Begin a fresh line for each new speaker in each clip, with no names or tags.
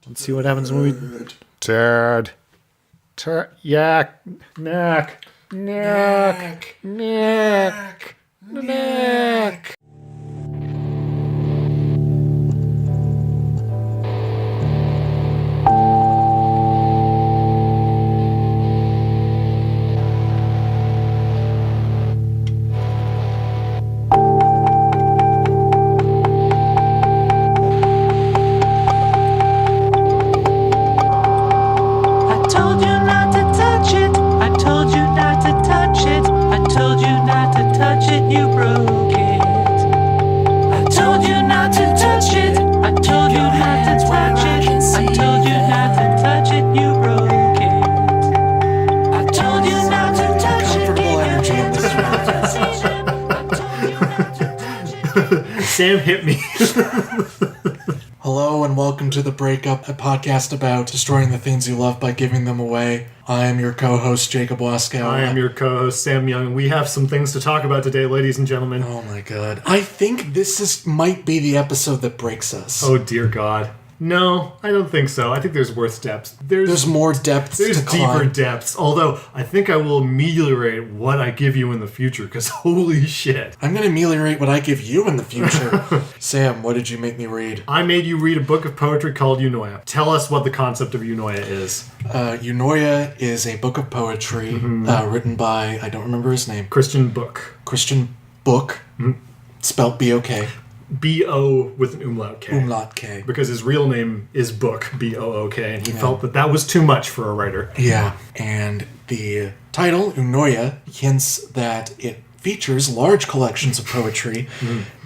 Let's see what happens when we... Turd. Yak. Knack. Knack. Knack. Knack.
Sam hit me.
Hello and welcome to The Breakup, a podcast about destroying the things you love by giving them away. I am your co-host, Jacob Waskow.
I am your co-host, Sam Young. We have some things to talk about today, ladies and gentlemen.
Oh my god. I think this might be the episode that breaks us.
Oh dear God. No, I don't think so. I think there's worse depths. There's
more depths to
There's deeper
climb.
depths. Although, I think I will ameliorate what I give you in the future, because holy shit.
I'm going to ameliorate what I give you in the future. Sam, what did you make me read?
I made you read a book of poetry called Eunoia. Tell us what the concept of Eunoia is.
Eunoia is a book of poetry written by, I don't remember his name.
Christian Bök.
Christian Bök, spelt B-O-K.
B-O with an umlaut K.
Umlaut K.
Because his real name is Book, B-O-O-K, and he felt that was too much for a writer.
Yeah, and the title, Eunoia, hints that it features large collections of poetry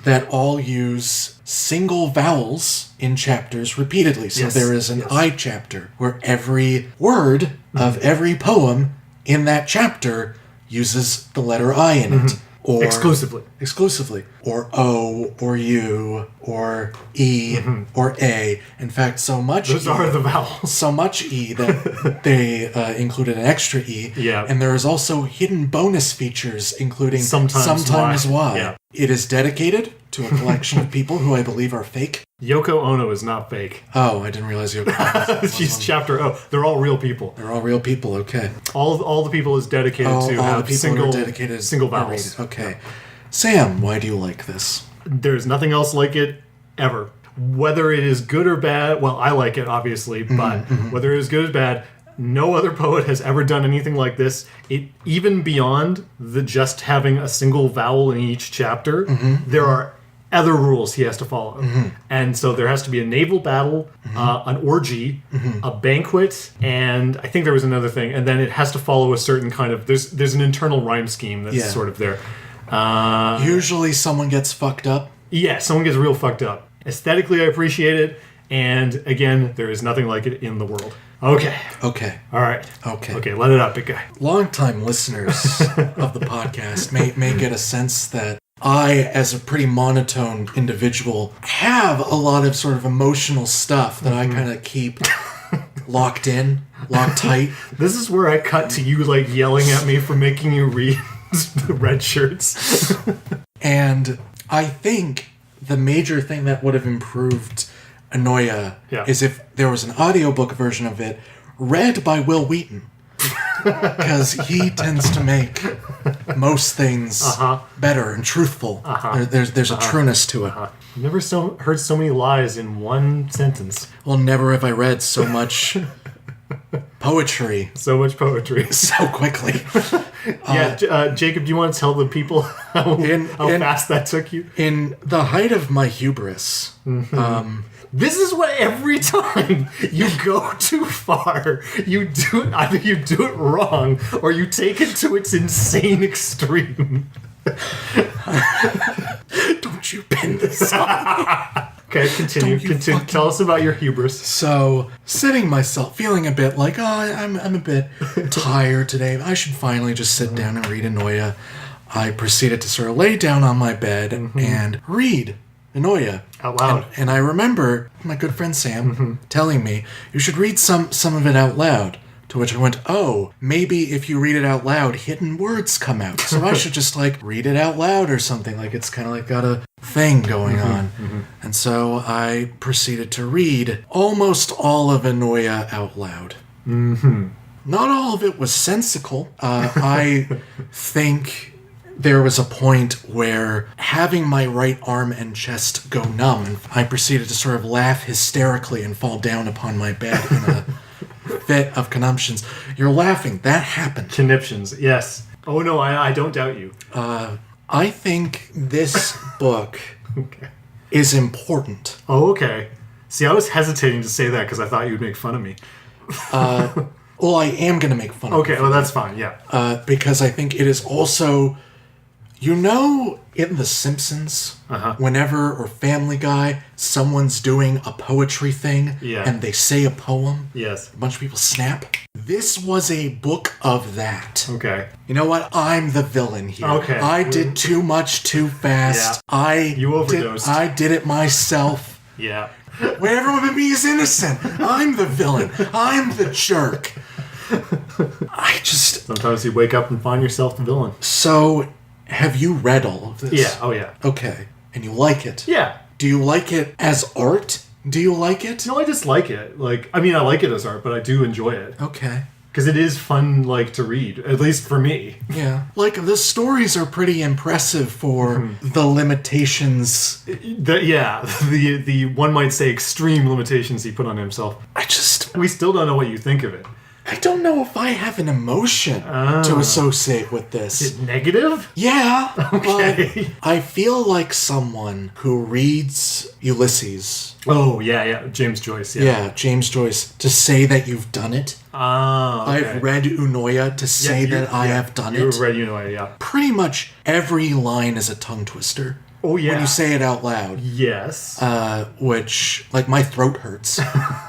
that all use single vowels in chapters repeatedly. So there is an I chapter, where every word of every poem in that chapter uses the letter I in it. Or exclusively. Or O, or U, or E, or A. In fact, so much
Those are the vowels.
So much E that they included an extra E.
Yeah.
And there is also hidden bonus features, including
sometimes
Y.
Yeah.
It is dedicated to a collection of people who I believe are fake.
Yoko Ono is not fake.
Oh, I didn't realize Yoko Ono was
She's
one.
chapter O. They're all real people.
They're all real people, okay.
All the people is dedicated to
all
have
the people are dedicated
single vowels.
Okay. Sam, why do you like this?
There's nothing else like it ever. Whether it is good or bad, well, I like it, obviously, but whether it is good or bad, no other poet has ever done anything like this. It even beyond the just having a single vowel in each chapter, there are other rules he has to follow. And so there has to be a naval battle, an orgy, a banquet, and I think there was another thing. And then it has to follow a certain kind of... There's an internal rhyme scheme that's sort of there.
Usually someone gets fucked up.
Yeah, someone gets real fucked up. Aesthetically, I appreciate it. And again, there is nothing like it in the world. Okay. All right. Okay, let it up, big guy.
Longtime listeners of the podcast may get a sense that I, as a pretty monotone individual, have a lot of sort of emotional stuff that I kind of keep locked tight.
This is where I cut to you, like, yelling at me for making you read the red shirts.
And I think the major thing that would have improved Ennui is if there was an audiobook version of it read by Will Wheaton. Because he tends to make most things better and truthful. There's a trueness to it.
I've never heard so many lies in one sentence.
Well, never have I read so much poetry.
So much poetry.
So quickly.
Jacob, do you want to tell the people how fast that took you?
In the height of my hubris,
this is what every time you go too far, you do it. Either you do it wrong or you take it to its insane extreme.
Don't you pin this on.
Okay, continue. Tell us about your hubris.
So, feeling a bit like, I'm a bit tired today. I should finally just sit down and read Eunoia. I proceeded to sort of lay down on my bed and read Eunoia
out loud.
And I remember my good friend Sam telling me, you should read some of it out loud. To which I went, oh, maybe if you read it out loud, hidden words come out. So I should just, like, read it out loud or something. Like, it's kind of like got a thing going on. And so I proceeded to read almost all of Ennui out loud. Not all of it was sensical. I think there was a point where having my right arm and chest go numb, and I proceeded to sort of laugh hysterically and fall down upon my bed in a fit of conniptions. You're laughing. That happened.
Conniptions, yes. Oh no, I don't doubt you.
I think this book is important.
Oh, okay. See, I was hesitating to say that because I thought you'd make fun of me.
Well, I am going to make fun of
Okay, well, that's fine, yeah.
because I think it is also, you know, in The Simpsons, whenever, or Family Guy, someone's doing a poetry thing, and they say a poem,
Yes.
a bunch of people snap. This was a book of that.
Okay.
You know what? I'm the villain here.
Okay.
I did too much too fast. You
overdosed.
I did it myself.
Yeah.
Where everyone but me is innocent. I'm the villain. I'm the jerk.
Sometimes you wake up and find yourself the villain.
So, have you read all of this?
Yeah, oh yeah.
Okay. And you like it?
Yeah.
Do you like it as art? Do you like it?
No, I just like it. I like it as art, but I do enjoy it.
Okay.
Because it is fun, to read. At least for me.
Yeah. The stories are pretty impressive for the limitations.
The one might say extreme limitations he put on himself. We still don't know what you think of it.
I don't know if I have an emotion to associate with this.
Is it negative?
Yeah.
Okay.
But I feel like someone who reads Ulysses.
Oh, yeah. James Joyce,
Yeah, James Joyce. To say that you've done it.
Okay.
I've read Eunoia to say that I have done it.
You've read Eunoia, yeah.
Pretty much every line is a tongue twister.
Oh, yeah.
When you say it out loud.
Yes.
Which, my throat hurts.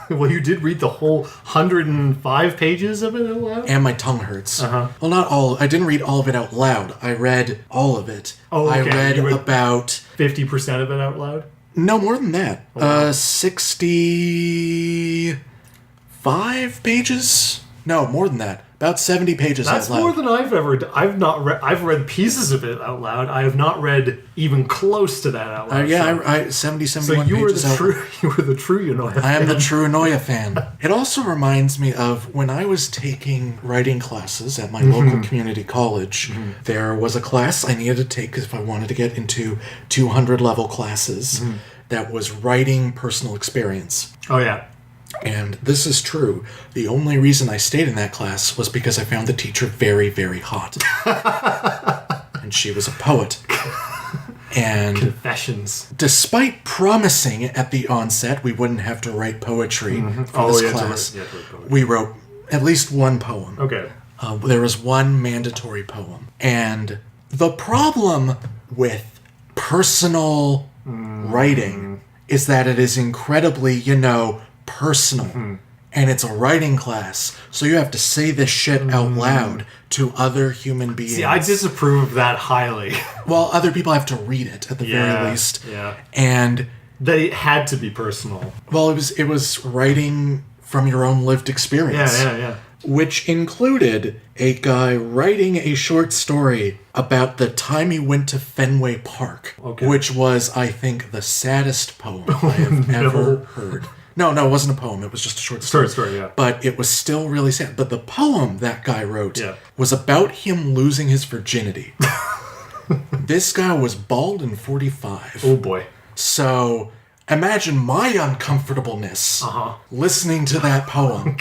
Well, you did read the whole 105 pages of it out loud?
And my tongue hurts. Well, not all. I didn't read all of it out loud. I read all of it.
Oh, okay.
I read about
50% of it out loud?
No, more than that.
Oh, wow.
65 pages? No, more than that. About 70 pages
That's
out loud.
more than I've ever done. I've read pieces of it out loud. I have not read even close to that out loud.
I 70, 71
so you
pages out loud.
You were the true Eunoia fan.
I am the true Eunoia fan. It also reminds me of when I was taking writing classes at my local community college. There was a class I needed to take if I wanted to get into 200 level classes that was writing personal experience.
Oh, yeah.
And this is true. The only reason I stayed in that class was because I found the teacher very, very hot. And she was a poet. And
Confessions.
Despite promising at the onset we wouldn't have to write poetry for this class, we wrote at least one poem.
Okay.
There was one mandatory poem. And the problem with personal writing is that it is incredibly, personal. And it's a writing class, so you have to say this shit out loud to other human beings.
See, I disapprove of that highly.
Well, other people have to read it at the very least.
Yeah.
And
that it had to be personal.
Well, it was writing from your own lived experience.
Yeah.
Which included a guy writing a short story about the time he went to Fenway Park, which was, I think, the saddest poem I have ever heard. No, it wasn't a poem. It was just a short story.
Story, yeah.
But it was still really sad. But the poem that guy wrote was about him losing his virginity. This guy was bald and 45.
Oh, boy.
So imagine my uncomfortableness listening to that poem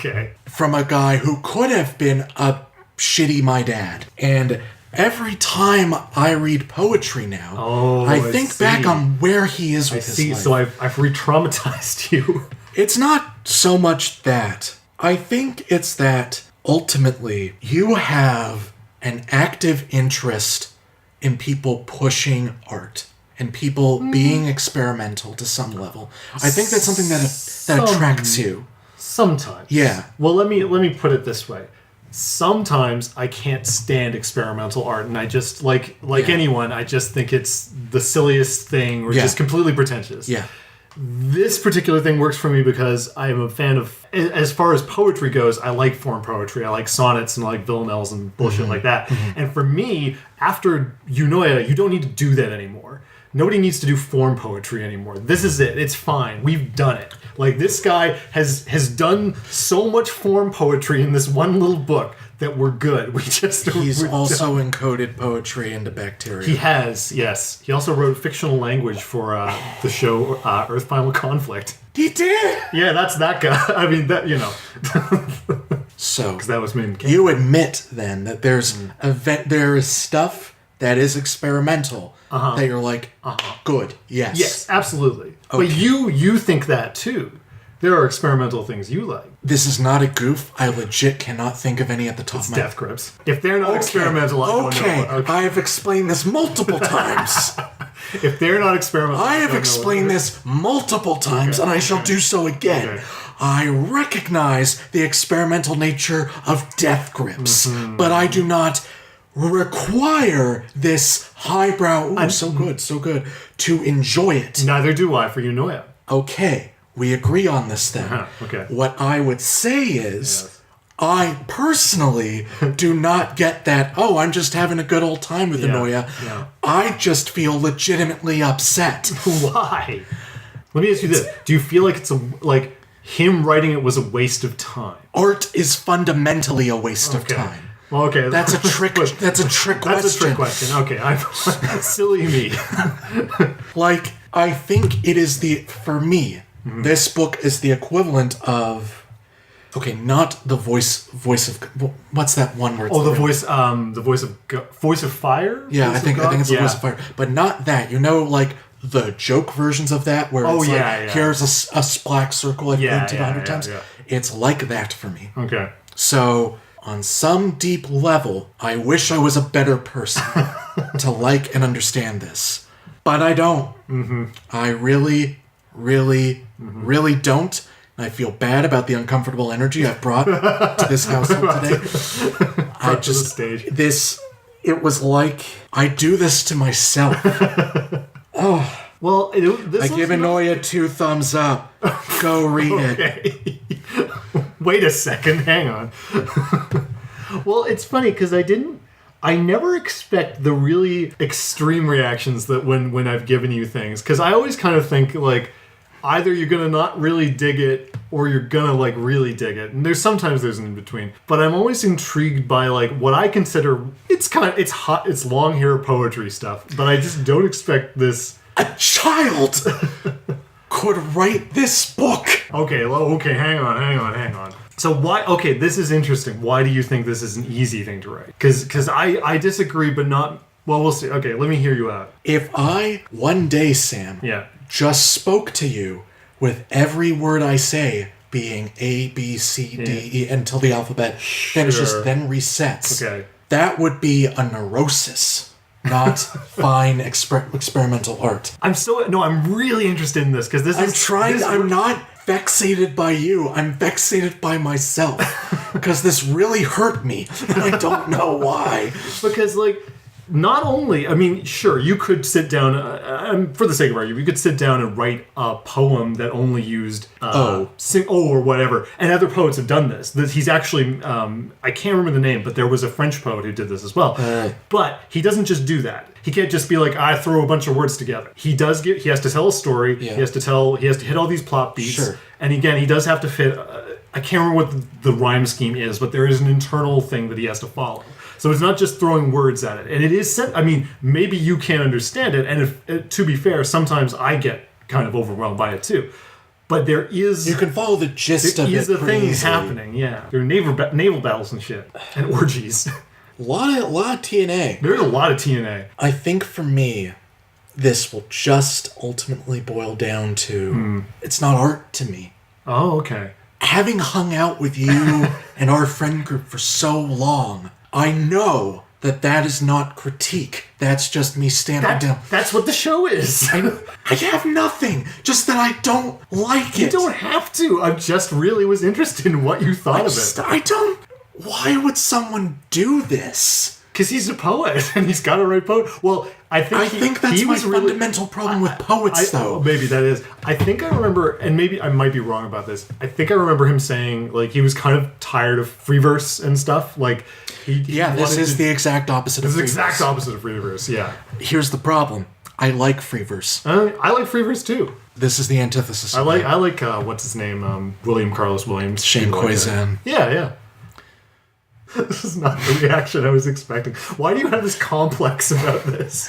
from a guy who could have been a shitty my dad. And every time I read poetry now, I think back on where he is with his life.
So I've re-traumatized you.
It's not so much that. I think it's that ultimately you have an active interest in people pushing art and people being experimental to some level. I think that's something that attracts you.
Sometimes.
Yeah.
Well, let me put it this way. Sometimes I can't stand experimental art, and I just like anyone, I just think it's the silliest thing or just completely pretentious.
Yeah.
This particular thing works for me because I am a fan of, as far as poetry goes, I like form poetry. I like sonnets and I like villanelles and bullshit like that. And for me, after Eunoia, you don't need to do that anymore. nobody needs to do form poetry anymore. This is it. It's fine. We've done it. Like, this guy has done so much form poetry in this one little book that we're good.
He's also encoded poetry into bacteria.
He has, yes. He also wrote fictional language for the show Earth Final Conflict.
He did.
Yeah, that's that guy. I mean, that, you know.
So
because that was me.
You admit then that there is stuff that is experimental that you're like, good, yes.
Yes, absolutely.
Okay.
But you think that too. There are experimental things you like.
This is not a goof. I legit cannot think of any at the top of my head.
Death grips. If they're not experimental, I don't know.
Okay, I have explained this multiple times.
If they're not experimental,
I have explained this multiple times, and I shall do so again.
Okay.
I recognize the experimental nature of death grips, but I do not require this highbrow, so good, to enjoy it.
Neither do I for Eunoia.
Okay, we agree on this then.
Okay.
What I would say is, I personally do not get that, I'm just having a good old time with Ennui.
Yeah.
I just feel legitimately upset.
Why? Let me ask you this. Do you feel like it's like him writing it was a waste of time?
Art is fundamentally a waste of time.
Well, okay.
That's a trick. That's a trick question.
That's a trick question. Okay, I'm silly me.
Like, I think it is for me, this book is the equivalent of, not the voice of, what's that one word?
Oh, the voice of fire?
Yeah, I think it's the voice of fire. But not that, like the joke versions of that, where it's here's a black circle I've painted 100 times.
Yeah.
It's like that for me.
Okay.
So, on some deep level, I wish I was a better person to like and understand this. But I don't. I really, really, really don't. And I feel bad about the uncomfortable energy I've brought to this household today. It was like, I do this to myself.
Well,
I give Eunoia 2 thumbs up. Go read it.
Wait a second, hang on. Well, it's funny because I never expect the really extreme reactions that when I've given you things, because I always kind of think like either you're gonna not really dig it or you're gonna like really dig it, and sometimes there's an in between. But I'm always intrigued by like what I consider it's long hair poetry stuff, but I just don't expect this.
A child could write this book.
Okay, hang on. So why? Okay, this is interesting. Why do you think this is an easy thing to write? Because I disagree, but not. Well, we'll see. Okay, let me hear you out.
If I one day, Sam, just spoke to you with every word I say being A, B, C, D, E until the alphabet finishes, then resets.
Okay,
that would be a neurosis. Not fine experimental art.
I'm really interested in this because
I'm not vexated by you. I'm vexated by myself because this really hurt me, and I don't know why.
Because not only, I mean, sure, you could sit down, for the sake of argument, you could sit down and write a poem that only used or whatever. And other poets have done this. He's actually, I can't remember the name, but there was a French poet who did this as well. But he doesn't just do that. He can't just be like, I throw a bunch of words together. He has to tell a story. Yeah. He has to hit all these plot beats. Sure. And again, he does have to fit, I can't remember what the rhyme scheme is, but there is an internal thing that he has to follow. So it's not just throwing words at it. And it is, maybe you can't understand it. And if, to be fair, sometimes I get kind of overwhelmed by it too. But there is...
You can follow the gist of it.
There is a thing happening, yeah. There are naval battles and shit. And orgies.
A lot of TNA.
There's a lot of TNA.
I think for me, this will just ultimately boil down to... It's not art to me.
Oh, okay.
Having hung out with you and our friend group for so long... I know that is not critique. That's just me standing down.
That's what the show is.
I have nothing. Just that I don't like it.
You don't have to. I just really was interested in what you thought of it.
Why would someone do this?
Because he's a poet and he's got to write poetry. Well, I think
that's my fundamental problem with poets, though.
Maybe that is. I think I remember, and maybe I might be wrong about this. I think I remember him saying he was kind of tired of free verse and stuff.
This is the exact opposite of free verse.
This is the exact opposite of free verse. Yeah.
Here's the problem. I like free verse.
I like free verse too.
This is the antithesis.
I like what's his name? William Carlos Williams.
Shane
People like
Koizan.
that. Yeah. This is not the reaction I was expecting. Why do you have this complex about this?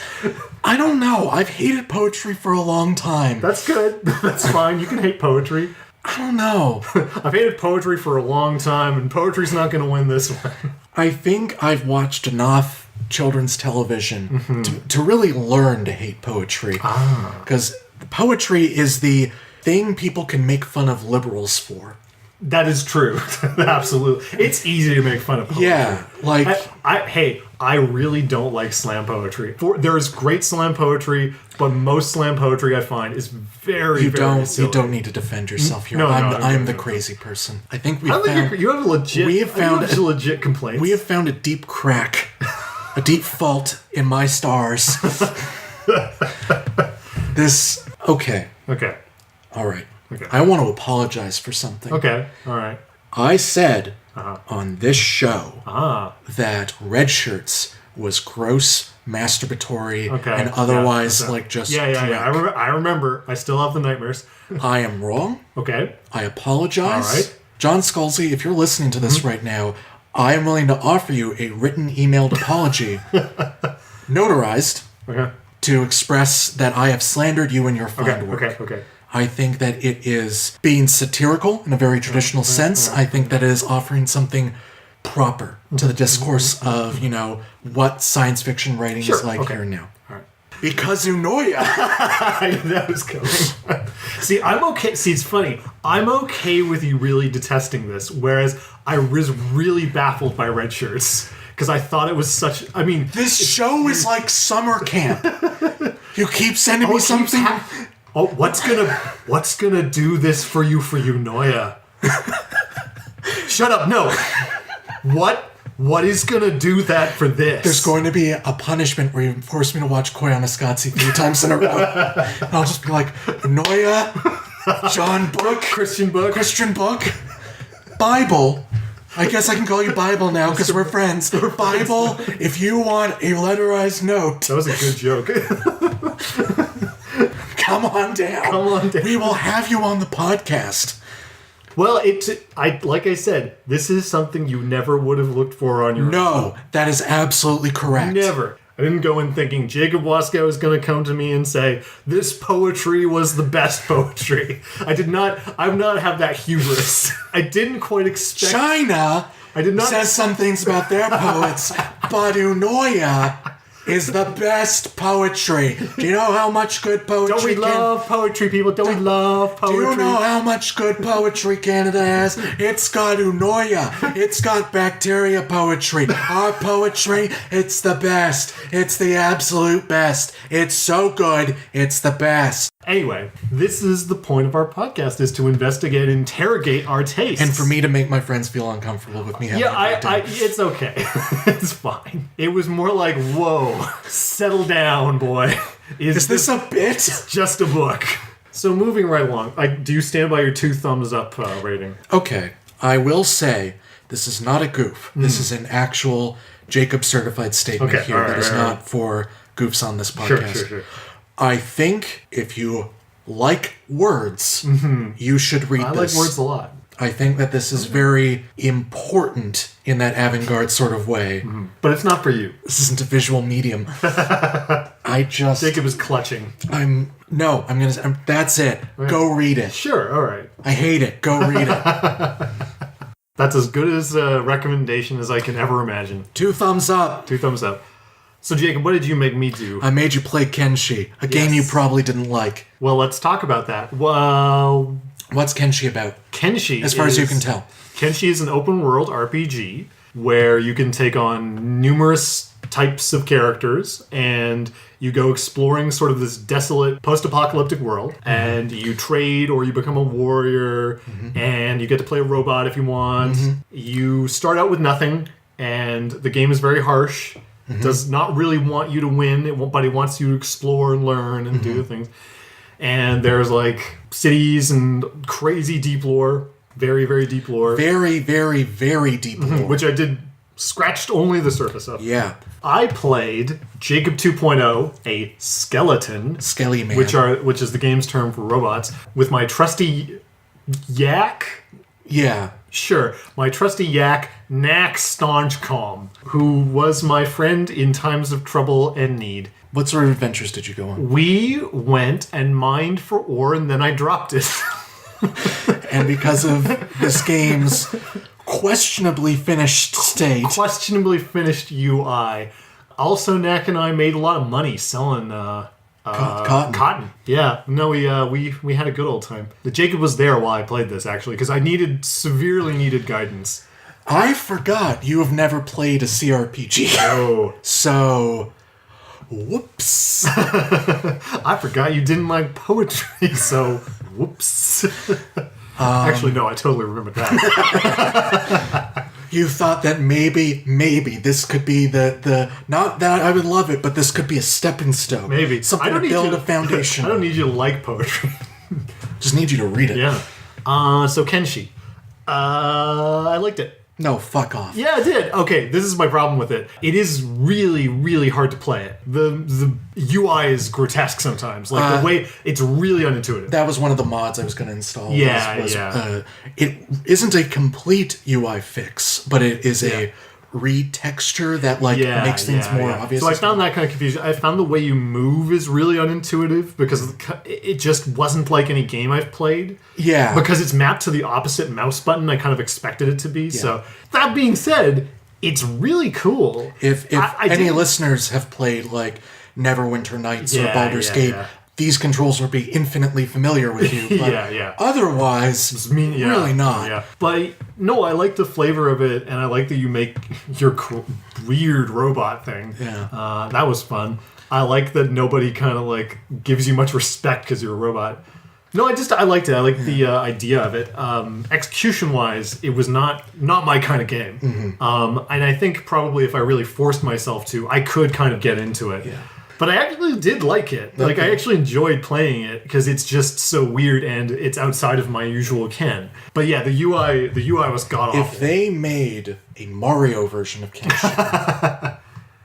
I don't know. I've hated poetry for a long time.
That's good. That's fine. You can hate poetry.
I don't know.
I've hated poetry for a long time, and poetry's not going to win this one.
I think I've watched enough children's television to really learn to hate poetry. Because poetry is the thing people can make fun of liberals for.
That is true. Absolutely. It's easy to make fun of poetry.
Yeah, like...
I really don't like slam poetry. There's great slam poetry, but most slam poetry I find is very silly.
You don't need to defend yourself here.
No,
I'm the crazy person. I think you have
a legit complaint.
We have found a deep crack, a deep fault in my stars. Okay. All right.
Okay.
I want to apologize for something.
Okay. All right.
I said on this show that Red Shirts was gross, masturbatory, and otherwise just
drink. I remember. I still have the nightmares.
I am wrong.
Okay.
I apologize.
All right.
John Scalzi, if you're listening to this right now, I am willing to offer you a written emailed apology, notarized, to express that I have slandered you in your fine work.
Okay.
I think that it is being satirical in a very traditional sense. I think that it is offering something proper to the discourse of, what science fiction writing is like here and now.
All right.
Because Eunoia.
That was coming. See, I'm okay. See, it's funny. I'm okay with you really detesting this, whereas I was really baffled by Red Shirts. Because I thought it was such...
This show is like summer camp. You keep sending me something...
what's gonna do this for you, Eunoia? Shut up! No. What is gonna do that for this?
There's going to be a punishment where you force me to watch Koyaanisqatsi 3 times in a row, and I'll just be like, Eunoia, John Bök,
Christian Bök,
Bible. I guess I can call you Bible now because we're friends. Bible, if you want a letterized note.
That was a good joke.
Come on down. We will have you on the podcast.
Well, like I said, this is something you never would have looked for on your own.
No, that is absolutely correct.
Never. I didn't go in thinking Jacob Waskow is going to come to me and say, this poetry was the best poetry. I did not have that hubris. I didn't quite expect...
China says some things about their poets, but Eunoia is the best poetry. Do you know how much good poetry...
Don't we love poetry, people? Don't we love poetry?
Do you know how much good poetry Canada has? It's got Eunoia. It's got bacteria poetry. Our poetry, it's the best. It's the absolute best. It's so good, it's the best.
Anyway, this is the point of our podcast, is to investigate and interrogate our tastes.
And for me to make my friends feel uncomfortable with me having a bad day.
It's okay. It's fine. It was more like, whoa, settle down, boy.
Is this a bit?
It's just a book. So moving right along, do you stand by your 2 thumbs up rating?
Okay. I will say, this is not a goof. This is an actual Jacob certified statement that is not for goofs on this podcast.
Sure.
I think if you like words, you should read this.
I like words a lot.
I think that this is very important in that avant-garde sort of way.
But it's not for you.
This isn't a visual medium.
Jacob is clutching.
That's it. Okay. Go read it.
Sure, all right.
I hate it. Go read it.
That's as good as a recommendation as I can ever imagine.
2 thumbs up.
2 thumbs up. So, Jacob, what did you make me do?
I made you play Kenshi, a game you probably didn't like.
Well, let's talk about that. Well...
What's Kenshi about?
Kenshi
as far as you can tell.
Kenshi is an open-world RPG where you can take on numerous types of characters, and you go exploring sort of this desolate post-apocalyptic world, and you trade or you become a warrior, and you get to play a robot if you want. You start out with nothing, and the game is very harsh. Does not really want you to win, but it wants you to explore and learn and do things. And there's like cities and crazy deep lore. Very, very deep lore.
Very, very, very deep lore.
Which I did scratched only the surface of.
Yeah.
I played Jacob 2.0, a skeleton.
Skelly man.
Which is the game's term for robots, with my trusty yak.
Yeah.
Sure, my trusty yak, Knack Staunchcom, who was my friend in times of trouble and need.
What sort of adventures did you go on?
We went and mined for ore, and then I dropped it.
And because of this game's questionably finished state.
Questionably finished UI. Also, Knack and I made a lot of money selling
Cotton.
Yeah. No, we had a good old time. The Jacob was there while I played this, actually, because I severely needed guidance.
I forgot you have never played a CRPG.
Oh.
So, whoops.
I forgot you didn't like poetry, so whoops. Actually, no, I totally remember that.
You thought that maybe this could be the not that I would love it, but this could be a stepping stone.
Maybe.
Something to build a foundation.
I don't need you to like poetry.
Just need you to read it.
Yeah. So Kenshi. I liked it.
No, fuck off.
Yeah, I did. Okay, this is my problem with it. It is really, really hard to play it. The UI is grotesque sometimes. Like, the way... It's really unintuitive.
That was one of the mods I was going to install.
Yeah.
It isn't a complete UI fix, but it is a retexture that makes things more obvious.
So I found that kind of confusing. I found the way you move is really unintuitive because it just wasn't like any game I've played.
Yeah.
Because it's mapped to the opposite mouse button I kind of expected it to be. Yeah. So that being said, it's really cool.
If any listeners have played like Neverwinter Nights or Baldur's Gate, these controls will be infinitely familiar with you. But otherwise, really not.
Yeah. But no, I like the flavor of it, and I like that you make your weird robot thing.
Yeah.
That was fun. I like that nobody kind of like gives you much respect because you're a robot. No, I liked it. I liked the idea of it. Execution-wise, it was not my kind of game. Mm-hmm. And I think probably if I really forced myself to, I could kind of get into it. Yeah. But I actually did like it. Okay. Like, I actually enjoyed playing it because it's just so weird and it's outside of my usual ken. But yeah, the UI was god-awful.
If they made a Mario version of Kenshi,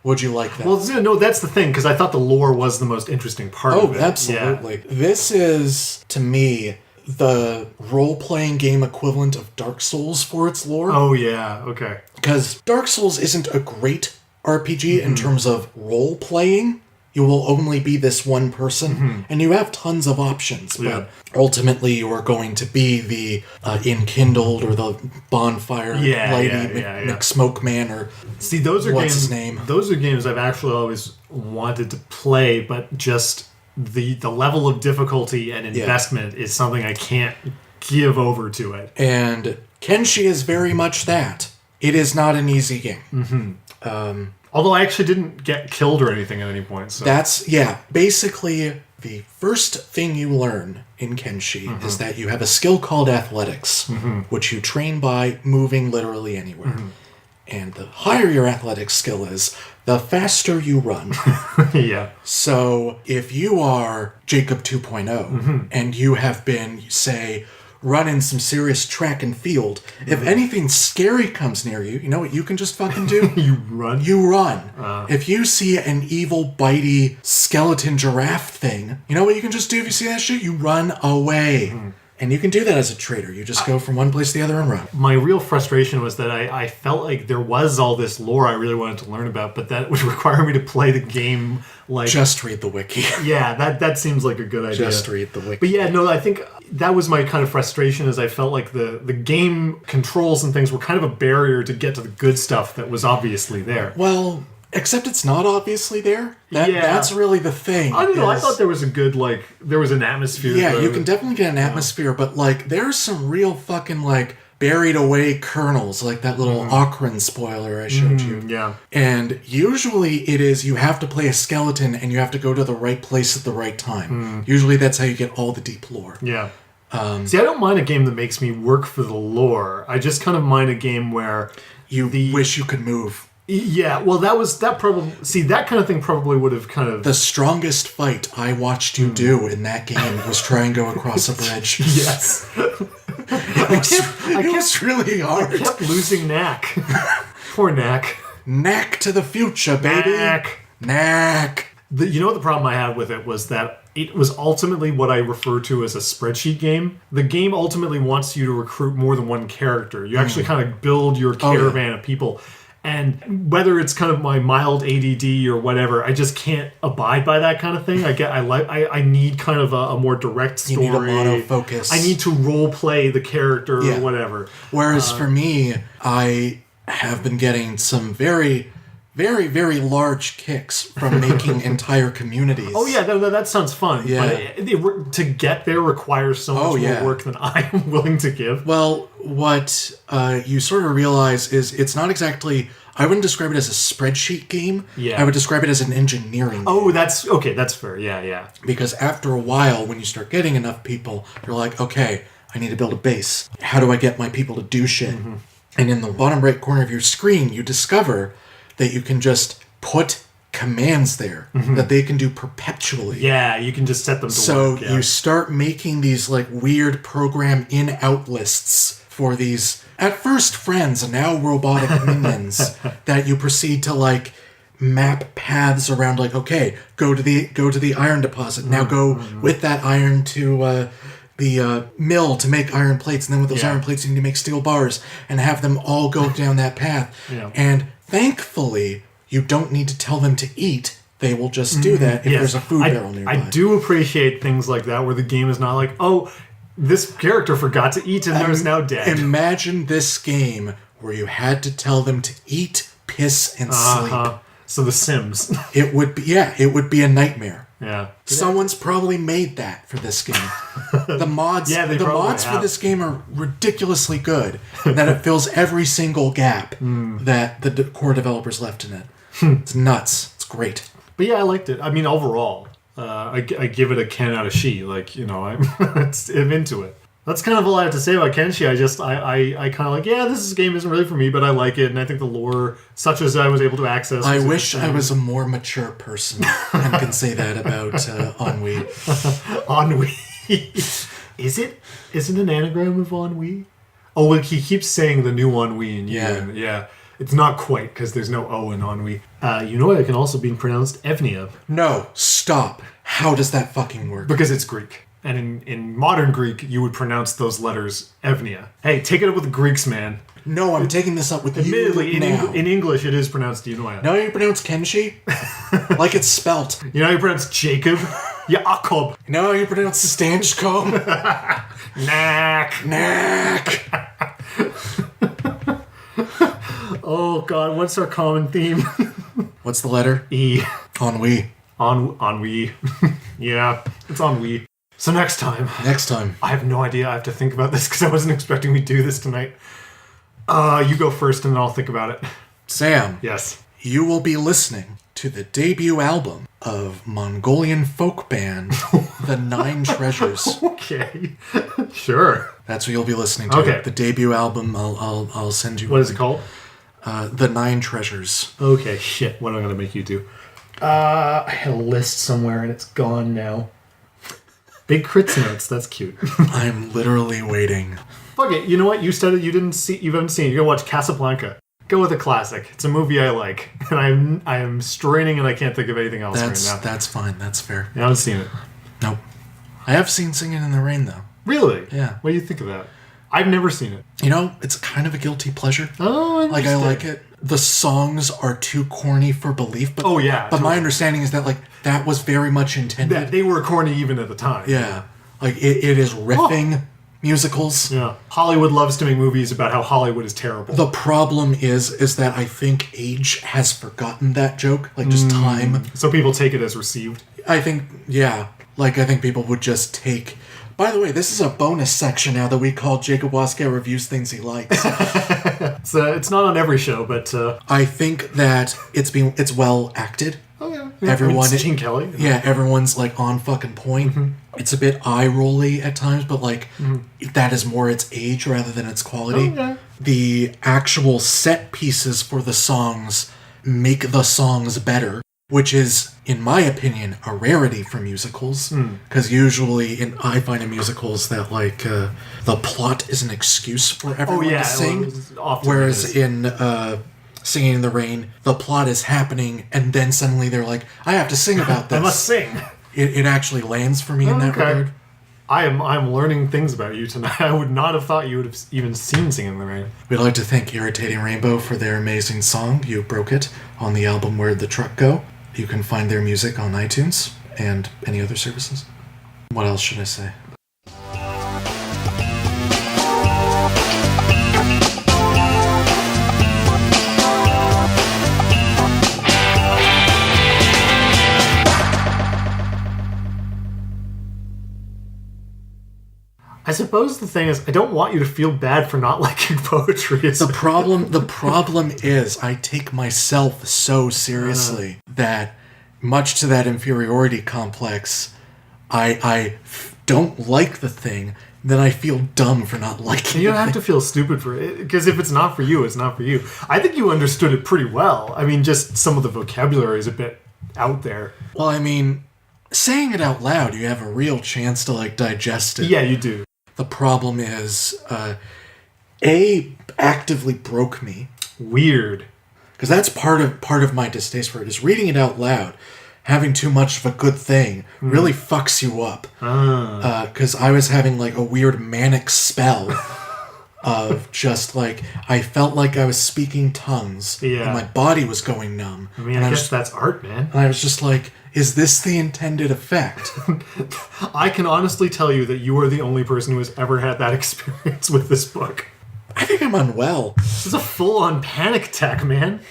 would you like that?
Well, no, that's the thing, because I thought the lore was the most interesting part of it.
Oh, absolutely. Yeah. This is, to me, the role-playing game equivalent of Dark Souls for its lore.
Oh, yeah, okay.
Because Dark Souls isn't a great RPG in terms of role-playing. You will only be this one person, and you have tons of options, but ultimately you are going to be the enkindled or the bonfire lady, McSmoke Man, or
see, those are
what's
games,
his name?
Those are games I've actually always wanted to play, but just the level of difficulty and investment is something I can't give over to it.
And Kenshi is very much that. It is not an easy game.
Although I actually didn't get killed or anything at any point. So.
That's, basically the first thing you learn in Kenshi is that you have a skill called athletics, which you train by moving literally anywhere. And the higher your athletics skill is, the faster you run.
Yeah.
So if you are Jacob 2.0 and you have been, say, running some serious track and field, if anything scary comes near you, you know what you can just fucking do?
You run.
You run. If you see an evil, bitey skeleton giraffe thing, you know what you can just do if you see that shit? You run away. And you can do that as a trader. You just go from one place to the other and run.
My real frustration was that I felt like there was all this lore I really wanted to learn about, but that would require me to play the game like...
Just read the wiki.
Yeah, that seems like a good idea.
Just read the wiki.
But yeah, no, I think that was my kind of frustration, is I felt like the game controls and things were kind of a barrier to get to the good stuff that was obviously there.
Well... Except it's not obviously there. That's really the thing.
I don't know. I thought there was a good, there was an atmosphere.
Yeah, you can definitely get an atmosphere, but, there's some real fucking, buried away kernels, like that little Ocran spoiler I showed you.
Yeah.
And usually it is you have to play a skeleton and you have to go to the right place at the right time. Usually that's how you get all the deep lore.
Yeah. See, I don't mind a game that makes me work for the lore. I just kind of mind a game where...
You wish you could move.
Yeah, well, that kind of thing probably would have kind of...
The strongest fight I watched you do in that game was try and go across a bridge.
Yes.
It was really hard.
I kept losing Knack. Poor Knack.
Knack to the future, baby. Knack.
You know what the problem I had with it was that it was ultimately what I refer to as a spreadsheet game. The game ultimately wants you to recruit more than one character. You actually kind of build your caravan of people. And whether it's kind of my mild ADD or whatever, I just can't abide by that kind of thing. I need kind of a more direct story.
You need a monofocus.
I need to role play the character or whatever.
Whereas for me, I have been getting some very, very, very large kicks from making entire communities.
Oh yeah, that sounds fun.
Yeah.
But to get there requires so much more work than I am willing to give.
Well, what you sort of realize is it's not exactly... I wouldn't describe it as a spreadsheet game.
Yeah.
I would describe it as an engineering game.
Oh, that's fair. Yeah.
Because after a while, when you start getting enough people, you're like, okay, I need to build a base. How do I get my people to do shit? Mm-hmm. And in the bottom right corner of your screen, you discover that you can just put commands there that they can do perpetually.
Yeah, you can just set them to work.
So you start making these like weird program in-out lists for these, at first friends, and now robotic minions that you proceed to like map paths around. Like, okay, go to the iron deposit. Now go with that iron to the mill to make iron plates, and then with those iron plates you need to make steel bars, and have them all go down that path. Yeah. And thankfully, you don't need to tell them to eat. They will just do that if there's a food barrel nearby.
I do appreciate things like that where the game is not like, oh, this character forgot to eat and they're now dead.
Imagine this game where you had to tell them to eat, piss, and sleep.
So The Sims.
It would be a nightmare.
Yeah.
Someone's probably made that for this game. The mods, for this game are ridiculously good. That it fills every single gap that the core developers left in it. It's nuts. It's great.
But yeah, I liked it. I mean, overall, I give it a Ken out of she. Like, you know, I'm into it. That's kind of all I have to say about Kenshi. I kind of like, this game isn't really for me, but I like it, and I think the lore, such as I was able to access.
I wish I was a more mature person and can say that about Ennui.
Ennui. Is it an anagram of Ennui? Oh, well, he keeps saying the new Ennui. Yeah. It's not quite, because there's no O in Ennui. Eunoia can also be pronounced Evnia.
No, stop. How does that fucking work?
Because it's Greek. And in modern Greek, you would pronounce those letters Evnia. Hey, take it up with the Greeks, man.
No, I'm taking this up with
Admittedly,
you now.
In English, it is pronounced Eunoia.
Now you pronounce Kenshi? Like it's spelt.
You know how you pronounce Jacob? Jakob.
No, you pronounce Stanchko?
Knack. Oh, God, what's our common theme?
What's the letter?
E.
Ennui.
Ennui. Yeah, it's ennui. So next time. I have no idea. I have to think about this because I wasn't expecting we'd do this tonight. You go first and then I'll think about it.
Sam.
Yes.
You will be listening to the debut album of Mongolian folk band, The Nine Treasures.
Okay. Sure.
That's what you'll be listening to.
Okay.
The debut album, I'll send you.
What is it called?
The Nine Treasures.
Okay, shit. What am I going to make you do? I had a list somewhere and it's gone now. Big Crits Notes. That's cute.
I'm literally waiting.
Fuck it. You know what? You haven't seen it. You're going to watch Casablanca. Go with a classic. It's a movie I like. And I am straining and I can't think of anything else right now.
That's fine. That's fair.
I haven't seen it.
Nope. I have seen Singing in the Rain, though.
Really?
Yeah.
What do you think of that? I've never seen it.
You know, it's kind of a guilty pleasure.
Oh,
like I like it. The songs are too corny for belief, but But my understanding is that that was very much intended.
That they were corny even at the time.
Yeah, like it is riffing musicals.
Yeah, Hollywood loves to make movies about how Hollywood is terrible.
The problem is that I think age has forgotten that joke, just time.
So people take it as received.
I think I think people would just take. By the way, this is a bonus section now that we call Jacob Waske reviews things he likes.
It's not on every show, but
I think that it's well acted.
Oh yeah,
everyone.
It's Gene Kelly.
Yeah, everyone's on fucking point. Mm-hmm. It's a bit eye-rolly at times, but that is more its age rather than its quality.
Okay.
The actual set pieces for the songs make the songs better, which is, in my opinion, a rarity for musicals. Because usually, I find in musicals that the plot is an excuse for everyone to sing.
Often
whereas in Singing in the Rain, the plot is happening, and then suddenly they're like, I have to sing about this.
I must sing.
It actually lands for me in that regard.
I'm learning things about you tonight. I would not have thought you would have even seen Singing in the Rain.
We'd like to thank Irritating Rainbow for their amazing song, You Broke It, on the album Where'd the Truck Go? You can find their music on iTunes and any other services. What else should I say?
I suppose the thing is, I don't want you to feel bad for not liking poetry.
The problem is I take myself so seriously that, much to that inferiority complex, I don't like the thing, then I feel dumb for not liking it.
You don't have to feel stupid for it, because if it's not for you, it's not for you. I think you understood it pretty well. I mean, just some of the vocabulary is a bit out there.
Well, I mean, saying it out loud, you have a real chance to, like, digest it.
Yeah, you do.
The problem is, A, actively broke me.
Weird.
Because that's part of my distaste for it, is reading it out loud. Having too much of a good thing really fucks you up. Because I was having, like, a weird manic spell of just, like, I felt like I was speaking tongues.
Yeah.
And my body was going numb.
I mean, I guess that's art, man.
And I was just like, is this the intended effect?
I can honestly tell you that you are the only person who has ever had that experience with this book.
I think I'm unwell.
This is a full-on panic attack, man.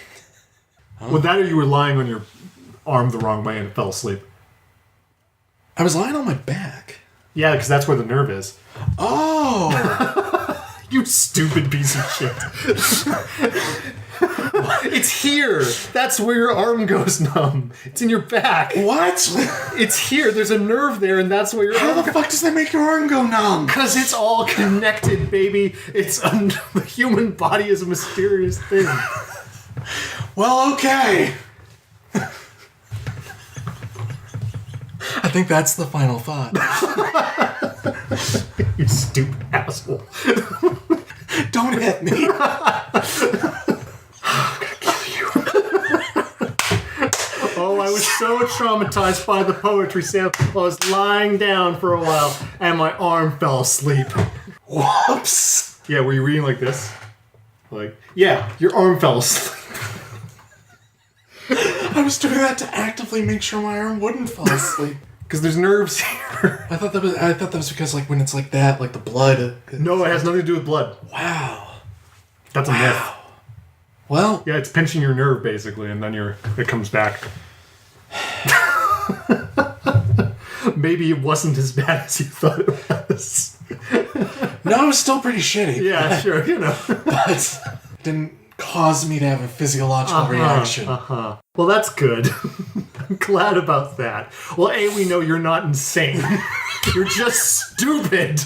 With that, or you were lying on your arm the wrong way and fell asleep?
I was lying on my back.
Yeah, because that's where the nerve is.
Oh!
You stupid piece of shit. It's here. That's where your arm goes numb. It's in your back.
What?
It's here. There's a nerve there, and that's where your
How
arm
the fuck does that make your arm go numb?
Because it's all connected, baby. The human body is a mysterious thing.
Well, okay. I think that's the final thought.
You stupid asshole.
Don't hit me.
Oh, I was so traumatized by the poetry sample. I was lying down for a while, and my arm fell asleep.
Whoops.
Yeah, were you reading like this? Like, yeah, your arm fell asleep.
I was doing that to actively make sure my arm wouldn't fall asleep.
Because there's nerves here.
I thought that was because, like, when it's like that, like the blood.
No, it has nothing to do with blood.
Wow.
That's a myth.
Well,
Yeah, it's pinching your nerve, basically, and then it comes back. Maybe it wasn't as bad as you thought it was.
no, it was still pretty shitty.
Yeah, sure,
But it didn't cause me to have a physiological reaction.
Well, that's good. I'm glad about that. Well, A, we know you're not insane. You're just stupid.